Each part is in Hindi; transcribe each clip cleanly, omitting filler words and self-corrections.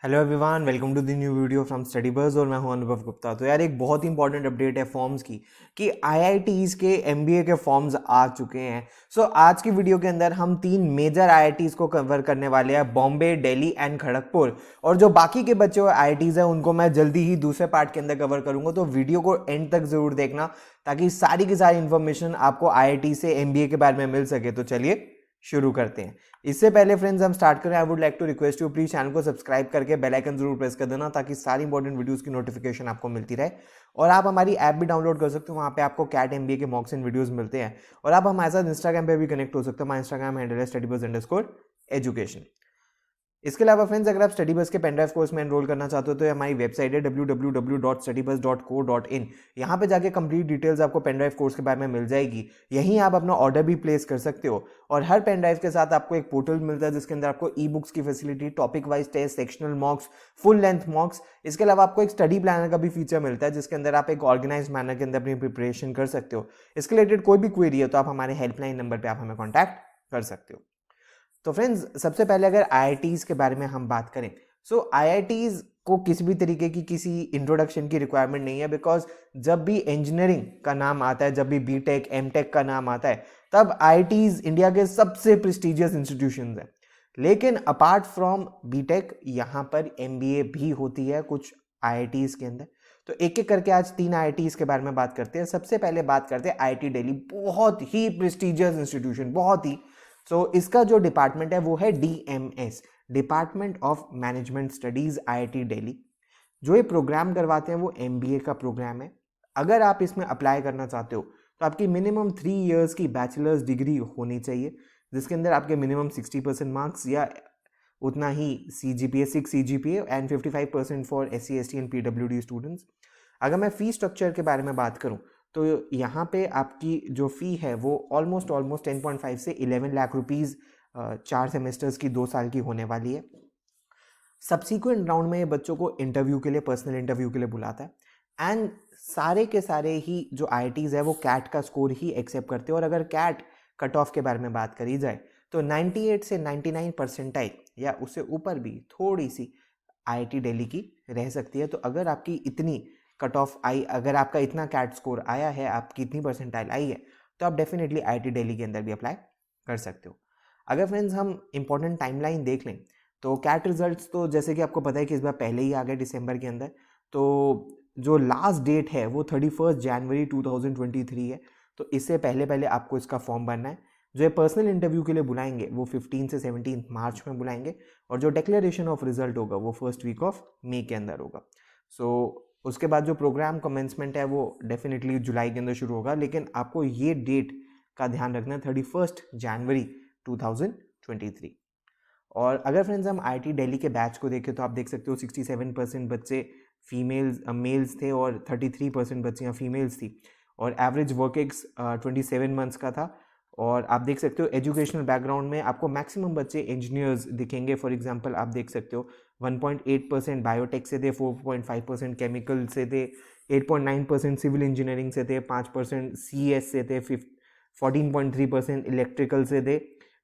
Hello everyone, welcome to the new video from Study Buzz और मैं हूं अनुभव गुप्ता। तो यार एक बहुत ही इंपॉर्टेंट अपडेट है फॉर्म्स की कि आईआईटीज के एमबीए के फॉर्म्स आ चुके हैं। आज की वीडियो के अंदर हम तीन मेजर आईआईटीज को कवर करने वाले हैं, बॉम्बे, दिल्ली एंड खड़गपुर। और जो बाकी के बचे हुए आईआईटीज हैं उनको मैं जल्दी ही दूसरे पार्ट के अंदर कवर करूंगा, तो वीडियो को एंड तक जरूर देखना ताकि सारी की सारी इन्फॉर्मेशन आपको आईआईटी से एमबीए के बारे में मिल सके। तो चलिए शुरू करते हैं। इससे पहले फ्रेंड्स हम स्टार्ट करें, I would like to request you please channel को सब्सक्राइब करके बेल आइकन जरूर प्रेस कर देना ताकि सारी इंपॉर्टेंट वीडियोस की नोटिफिकेशन आपको मिलती रहे। और आप हमारी ऐप भी डाउनलोड कर सकते हो, वहाँ पे आपको कैट एमबीए के मॉक्स एंड वीडियोस मिलते हैं। और आप हमारे साथ इंस्टाग्राम पे भी कनेक्ट हो सकते हो, हमारा इंस्टाग्राम हैंडल है studyBuzz_education। इसके अलावा फ्रेंड्स, अगर आप स्टडी बस के पेनड्राइव कोर्स में एनरोल करना चाहते हो तो हमारी वेबसाइट है www.studybuzz.co.in। यहाँ पे जाके कंप्लीट डिटेल्स आपको पेनड्राइव कोर्स के बारे में मिल जाएगी। यहीं आप अपना ऑर्डर भी प्लेस कर सकते हो। और हर पेनड्राइव के साथ आपको एक पोर्टल मिलता है जिसके अंदर आपको ई बुक्स की facility, topic wise test, sectional mocks, full length mocks. इसके अलावा आपको एक स्टडी प्लानर का भी फीचर मिलता है जिसके अंदर आप एक ऑर्गेनाइज मैनर के अंदर अपनी प्रिपरेशन कर सकते हो। इसके रिलेटेड कोई भी क्वेरी है तो आप हमारे हेल्पलाइन नंबर पर आप हमें कॉन्टैक्ट कर सकते हो। तो फ्रेंड्स, सबसे पहले अगर आईआईटीज के बारे में हम बात करें, आईआईटीज को किसी भी तरीके की किसी इंट्रोडक्शन की रिक्वायरमेंट नहीं है, बिकॉज जब भी इंजीनियरिंग का नाम आता है, जब भी बीटेक एमटेक का नाम आता है, तब आईआईटीज इंडिया के सबसे प्रेस्टिजियस इंस्टीट्यूशंस हैं। लेकिन अपार्ट फ्रॉम बीटेक यहाँ पर एमबीए भी होती है कुछ आईआईटीज के अंदर। तो एक एक करके आज तीन आईआईटीज के बारे में बात करते हैं। सबसे पहले बात करते हैं आईआईटी दिल्ली, बहुत ही प्रेस्टिजियस इंस्टीट्यूशन, बहुत ही। इसका जो डिपार्टमेंट है वो है DMs, department of management studies, IIT Delhi. जो ये प्रोग्राम करवाते हैं वो एमबीए का प्रोग्राम है। अगर आप इसमें अप्लाई करना चाहते हो तो आपकी मिनिमम 3 इयर्स की बैचलर्स डिग्री होनी चाहिए, जिसके अंदर आपके मिनिमम 60% मार्क्स या उतना ही CGPA, 6 CGPA and 55% for SC ST and PWD students. अगर मैं फी स्ट्रक्चर के बारे में बात करूं तो यहाँ पे आपकी जो फ़ी है वो ऑलमोस्ट 10.5 से 11 लाख रुपीज़ 4 सेमेस्टर्स की 2 साल की होने वाली है। सब्सिक्वेंट राउंड में ये बच्चों को इंटरव्यू के लिए, पर्सनल इंटरव्यू के लिए बुलाता है। एंड सारे के सारे ही जो आईआईटीज़ है वो कैट का स्कोर ही एक्सेप्ट करते हैं। और अगर कैट कट ऑफ के बारे में बात करी जाए तो 98 से 99 परसेंटाइल या उससे ऊपर भी थोड़ी सी आईआईटी दिल्ली की रह सकती है। तो अगर आपकी इतनी कट ऑफ आई, अगर आपका इतना कैट स्कोर आया है, आपकी इतनी परसेंटाइल आई है, तो आप डेफिनेटली आईआईटी दिल्ली के अंदर भी अप्लाई कर सकते हो। अगर फ्रेंड्स हम इंपॉर्टेंट टाइमलाइन देख लें तो कैट रिजल्ट्स तो जैसे कि आपको पता है कि इस बार पहले ही आ गए दिसंबर के अंदर। तो जो लास्ट डेट है वो 31 जनवरी 2023 है। तो इससे पहले पहले आपको इसका फॉर्म भरना है। जो ये पर्सनल इंटरव्यू के लिए बुलाएंगे वो 15 से 17 मार्च में बुलाएंगे। और जो डिक्लेरेशन ऑफ रिजल्ट होगा वो फर्स्ट वीक ऑफ मई के अंदर होगा। उसके बाद जो प्रोग्राम कमेंसमेंट है वो डेफिनेटली जुलाई के अंदर शुरू होगा, लेकिन आपको ये डेट का ध्यान रखना है, 31 जनवरी 2023। और अगर फ्रेंड्स हम आईआईटी दिल्ली के बैच को देखें तो आप देख सकते हो 67% बच्चे मेल्स थे और 33% बच्चियाँ फीमेल्स थी। और एवरेज वर्क एक्स 27 मंथ्स का था। और आप देख सकते हो एजुकेशनल बैकग्राउंड में आपको मैक्सिमम बच्चे इंजीनियर्स दिखेंगे। फॉर एग्जांपल आप देख सकते हो 1.8% बायोटेक से थे, 4.5% केमिकल से थे, 8.9% सिविल इंजीनियरिंग से थे, 5% सीएस से थे, 14.3% इलेक्ट्रिकल से थे,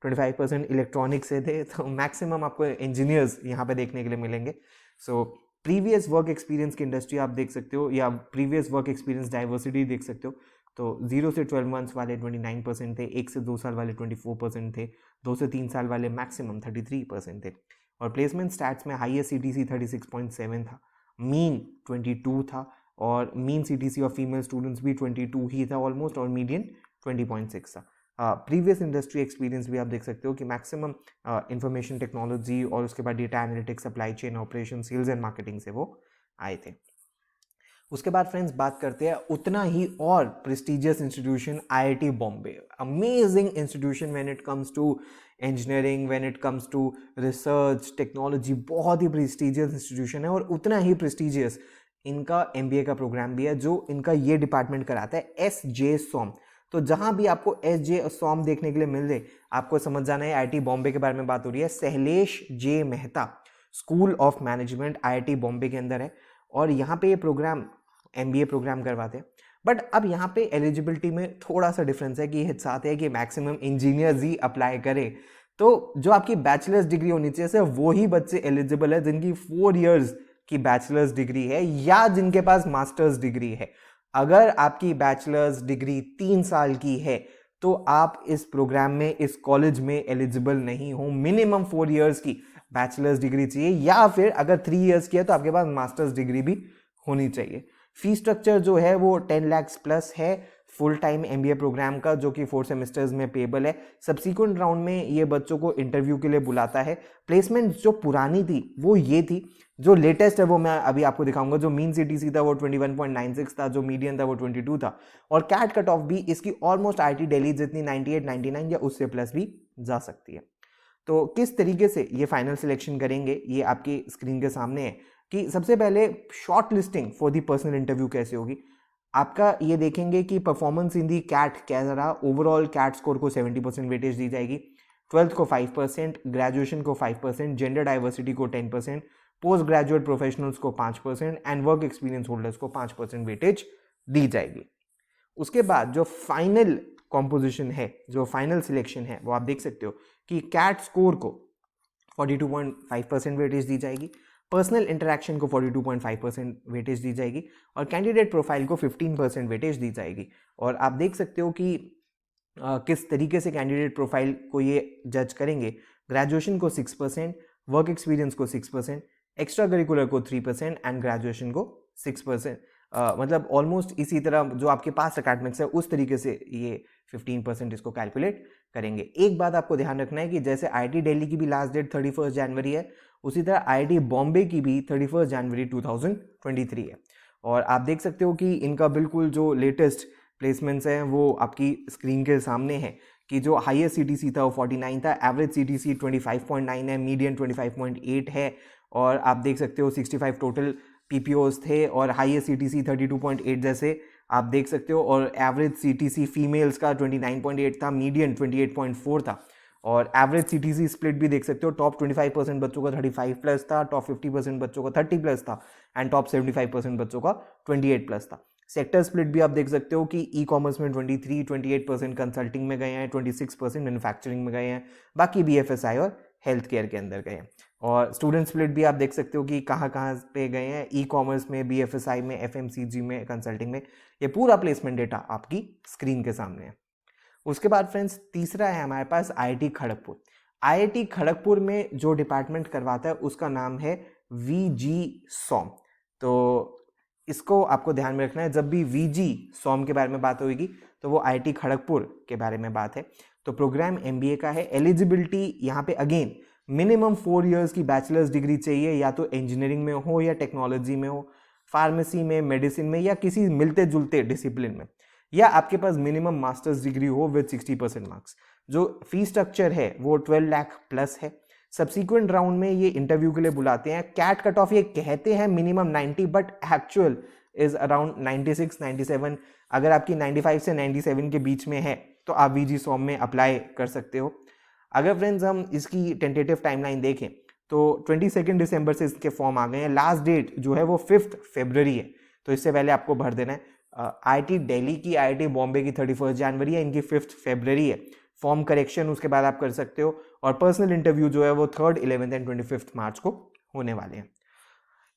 25% इलेक्ट्रॉनिक्स से थे। तो मैक्सिमम आपको इंजीनियर्स यहाँ पे देखने के लिए मिलेंगे। प्रीवियस वर्क एक्सपीरियंस की इंडस्ट्री आप देख सकते हो या प्रीवियस वर्क एक्सपीरियंस डाइवर्सिटी देख सकते हो। तो 0 से 12 मंथ्स वाले 29% थे, 1 से 2 साल वाले 24% थे, 2 से 3 साल वाले मैक्सिमम 33% थे। और प्लेसमेंट स्टैट्स में हाईएस्ट सीटीसी 36.7 था, मीन 22 था, और mean CTC of female students भी 22 ही था ऑलमोस्ट, और मीडियन 20.6 था। प्रीवियस इंडस्ट्री एक्सपीरियंस भी आप देख सकते हो कि मैक्सिमम इंफॉर्मेशन टेक्नोलॉजी और उसके बाद data analytics, supply chain operation, sales and marketing से वो आए थे। उसके बाद फ्रेंड्स बात करते हैं उतना ही और prestigious institution IIT Bombay. Amazing institution when it comes to engineering, when it comes to research technology, बहुत ही प्रेस्टिजियस इंस्टीट्यूशन है। और उतना ही प्रेस्टिजियस इनका एमबीए का प्रोग्राम भी है जो इनका ये डिपार्टमेंट कराता है, एसजे सॉम। तो जहां भी आपको एसजे सॉम देखने के लिए मिल जाए, आपको समझ जाना है आईआईटी बॉम्बे के बारे में बात हो रही है। Shailesh J Mehta School of Management IIT Bombay के अंदर है। और यहाँ पे ये प्रोग्राम एमबीए प्रोग्राम करवाते हैं। बट अब यहाँ पे एलिजिबिलिटी में थोड़ा सा डिफरेंस है कि ये चाहते हैं कि मैक्सिमम इंजीनियर्स ही अप्लाई करें। तो जो आपकी बैचलर्स डिग्री होनी चाहिए सिर्फ वो ही बच्चे एलिजिबल है जिनकी 4 इयर्स की बैचलर्स डिग्री है या जिनके पास मास्टर्स डिग्री है। अगर आपकी बैचलर्स डिग्री 3 साल की है तो आप इस प्रोग्राम में, इस कॉलेज में एलिजिबल नहीं हो। मिनिमम 4 इयर्स की बैचलर्स डिग्री चाहिए या फिर अगर 3 इयर्स की है तो आपके पास मास्टर्स डिग्री भी होनी चाहिए। फी स्ट्रक्चर जो है वो 10 लाख प्लस है फुल टाइम एमबीए प्रोग्राम का, जो कि 4 सेमेस्टर्स में पेबल है। सब्सिक्वेंट राउंड में ये बच्चों को इंटरव्यू के लिए बुलाता है। प्लेसमेंट जो पुरानी थी वो ये थी, जो लेटेस्ट है वो मैं अभी आपको दिखाऊंगा। जो मीन सीटीसी था वो 21.96 था, जो मीडियन था वो 22 था, और कैट कट ऑफ भी इसकी ऑलमोस्ट आईटी दिल्ली जितनी 98, 99 या उससे प्लस भी जा सकती है। तो किस तरीके से ये फाइनल सिलेक्शन करेंगे ये आपकी स्क्रीन के सामने है कि सबसे पहले short listing for the personal interview कैसे होगी। आपका ये देखेंगे कि परफॉर्मेंस इन दी कैट कैसा रहा। ओवरऑल कैट स्कोर को 70% वेटेज दी जाएगी, 12th को 5%, ग्रेजुएशन को 5%, जेंडर डाइवर्सिटी को 10%, पोस्ट ग्रेजुएट प्रोफेशनल्स को 5% एंड वर्क एक्सपीरियंस होल्डर्स को 5% वेटेज दी जाएगी। उसके बाद जो फाइनल कॉम्पोजिशन है, जो फाइनल सिलेक्शन है, वो आप देख सकते हो कि कैट स्कोर को 42.5% वेटेज दी जाएगी, पर्सनल इंटरैक्शन को 42.5% वेटेज दी जाएगी और कैंडिडेट प्रोफाइल को 15% वेटेज दी जाएगी। और आप देख सकते हो कि किस तरीके से कैंडिडेट प्रोफाइल को ये जज करेंगे। ग्रेजुएशन को 6%, वर्क एक्सपीरियंस को 6%, एक्स्ट्रा करिकुलर को 3% एंड ग्रेजुएशन को 6%। मतलब ऑलमोस्ट इसी तरह जो आपके पास अकेडमिक्स है उस तरीके से ये 15% इसको कैलकुलेट करेंगे। एक बात आपको ध्यान रखना है कि जैसे आईआईटी दिल्ली की भी लास्ट डेट 31 जनवरी है, उसी तरह आईआईटी बॉम्बे की भी 31 जनवरी 2023 है। और आप देख सकते हो कि इनका बिल्कुल जो लेटेस्ट प्लेसमेंट्स हैं वो आपकी स्क्रीन के सामने है कि जो हाईएस्ट सीटीसी था वो 49 था, एवरेज सीटीसी 25.9 है, मीडियन 25.8 है, और आप देख सकते हो 65 टोटल पीपीओज थे और हाईएस्ट सीटीसी 32.8 जैसे आप देख सकते हो, और एवरेज सीटीसी फीमेल्स का 29.8 था, मीडियन 28.4 था, और एवरेज सीटीसी स्प्लिट भी देख सकते हो। टॉप 25% बच्चों का 35 प्लस था, टॉप 50% बच्चों का 30 प्लस था एंड टॉप 75% बच्चों का 28 प्लस था। सेक्टर स्प्लिट भी आप देख सकते हो कि ई कॉमर्स में 28% कंसल्टिंग में गए हैं, 26% मैन्युफैक्चरिंग में गए हैं, बाकी बीएफएसआई और हेल्थ केयर के अंदर गए हैं। और स्टूडेंट स्प्लिट भी आप देख सकते हो कि कहाँ कहाँ पे गए हैं, ई कॉमर्स में, बीएफएसआई में, एफएमसीजी में, कंसल्टिंग में। ये पूरा प्लेसमेंट डेटा आपकी स्क्रीन के सामने है। उसके बाद फ्रेंड्स तीसरा है हमारे पास आईआईटी खड़गपुर। आईआईटी खड़गपुर में जो डिपार्टमेंट करवाता है उसका नाम है वीजी सॉम। तो इसको आपको ध्यान में रखना है, जब भी वीजी सॉम के बारे में बात होगी तो वो आईआईटी खड़गपुर के बारे में बात है। तो प्रोग्राम एमबीए का है। एलिजिबिलिटी यहाँ पे अगेन मिनिमम 4 इयर्स की बैचलर्स डिग्री चाहिए, या तो इंजीनियरिंग में हो या टेक्नोलॉजी में हो, फार्मेसी में, मेडिसिन में, या किसी मिलते जुलते डिसिप्लिन में, या आपके पास मिनिमम मास्टर्स डिग्री हो विद 60% मार्क्स। जो फी स्ट्रक्चर है वो 12 लाख प्लस है। सब्सिक्वेंट राउंड में ये इंटरव्यू के लिए बुलाते हैं। कैट कट ऑफ ये कहते हैं minimum 90 but actual is around 96, 97। अगर आपकी 95 से 97 के बीच में है तो आप वीजी सॉम में अप्लाई कर सकते हो। अगर फ्रेंड्स हम इसकी टेंटेटिव टाइमलाइन देखें तो 22 दिसंबर से इसके फॉर्म आ गए हैं। लास्ट डेट जो है वो 5 फरवरी है, तो इससे पहले आपको भर देना है। आईआईटी दिल्ली की, आईआईटी बॉम्बे की 31 जनवरी है, इनकी 5 फरवरी है। फॉर्म करेक्शन उसके बाद आप कर सकते हो, और पर्सनल इंटरव्यू जो है वो 3rd, 11th एंड 25 मार्च को होने वाले हैं।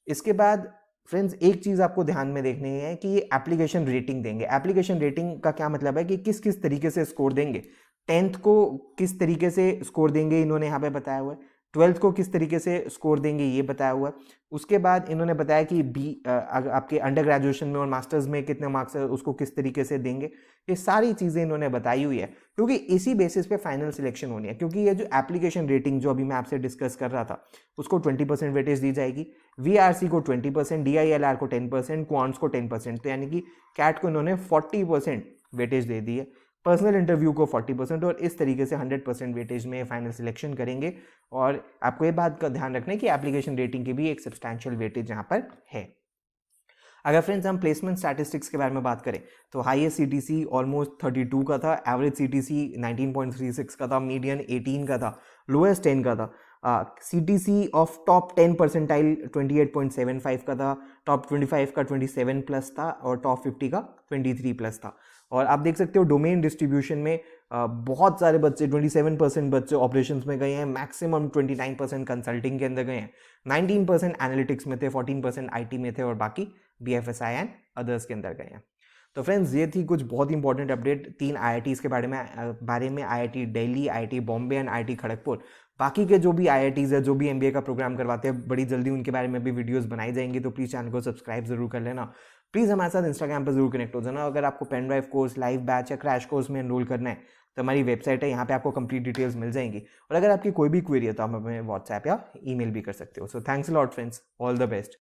इसके बाद फ्रेंड्स एक चीज़ आपको ध्यान में देखनी है कि ये एप्लीकेशन रेटिंग देंगे। एप्लीकेशन रेटिंग का क्या मतलब है कि किस किस तरीके से स्कोर देंगे। 10th को किस तरीके से स्कोर देंगे इन्होंने यहाँ पे बताया हुआ है। 12th को किस तरीके से स्कोर देंगे ये बताया हुआ है। उसके बाद इन्होंने बताया कि आपके अंडर ग्रेजुएशन में और मास्टर्स में कितने मार्क्स है उसको किस तरीके से देंगे। ये सारी चीज़ें इन्होंने बताई हुई है, क्योंकि इसी बेसिस पे फाइनल सिलेक्शन होनी है। क्योंकि ये जो एप्लीकेशन रेटिंग जो अभी मैं आपसे डिस्कस कर रहा था उसको 20% वेटेज दी जाएगी, वीआरसी को 20%, डीआईएलआर को 10%, क्वांट्स को 10%। तो यानी कि कैट को इन्होंने 40% वेटेज दे दी है, पर्सनल इंटरव्यू को 40%, और इस तरीके से 100% वेटेज में फाइनल सिलेक्शन करेंगे। और आपको ये बात का ध्यान रखना है कि एप्लीकेशन रेटिंग की भी एक सब्सटैंशियल वेटेज यहाँ पर है। अगर फ्रेंड्स हम प्लेसमेंट स्टैटिस्टिक्स के बारे में बात करें तो हाईएस्ट सीटीसी ऑलमोस्ट 32 का था, एवरेज सीटीसी 19.36 का था, मीडियन 18 का था, लोएस्ट 10 का था। सीटीसी ऑफ टॉप 10 परसेंटाइल 28.75 का था, टॉप 25 का 27 प्लस था, और टॉप 50 का 23 प्लस था। और आप देख सकते हो डोमेन डिस्ट्रीब्यूशन में बहुत सारे बच्चे 27% बच्चे ऑपरेशंस में गए हैं, मैक्सिमम 29% कंसल्टिंग के अंदर गए हैं, 19% एनालिटिक्स में थे, 14% आईटी में थे और बाकी बीएफएसआई एंड अदर्स के अंदर गए हैं। तो फ्रेंड्स ये थी कुछ बहुत इंपॉर्टेंट अपडेट 3 आईआईटीज़ के बारे में IIT Delhi, IIT Bombay and IIT Kharagpur. बाकी के जो भी आईआईटीज़ है, जो भी एमबीए का प्रोग्राम करवाते हैं, बड़ी जल्दी उनके बारे में भी वीडियोस बनाई जाएंगी, तो प्लीज़ चैनल को सब्सक्राइब जरूर कर लेना। प्लीज़ हमारे साथ इंस्टाग्राम पर जरूर कनेक्ट हो जाना। अगर आपको pen drive course, live batch या क्रैश कोर्स में एनरोल करना है तो हमारी वेबसाइट है, यहाँ पे आपको कंप्लीट डिटेल्स मिल जाएंगी। और अगर आपकी कोई भी क्वेरी है तो आप हमें व्हाट्सएप या ईमेल भी कर सकते हो। So thanks a lot friends, all the best.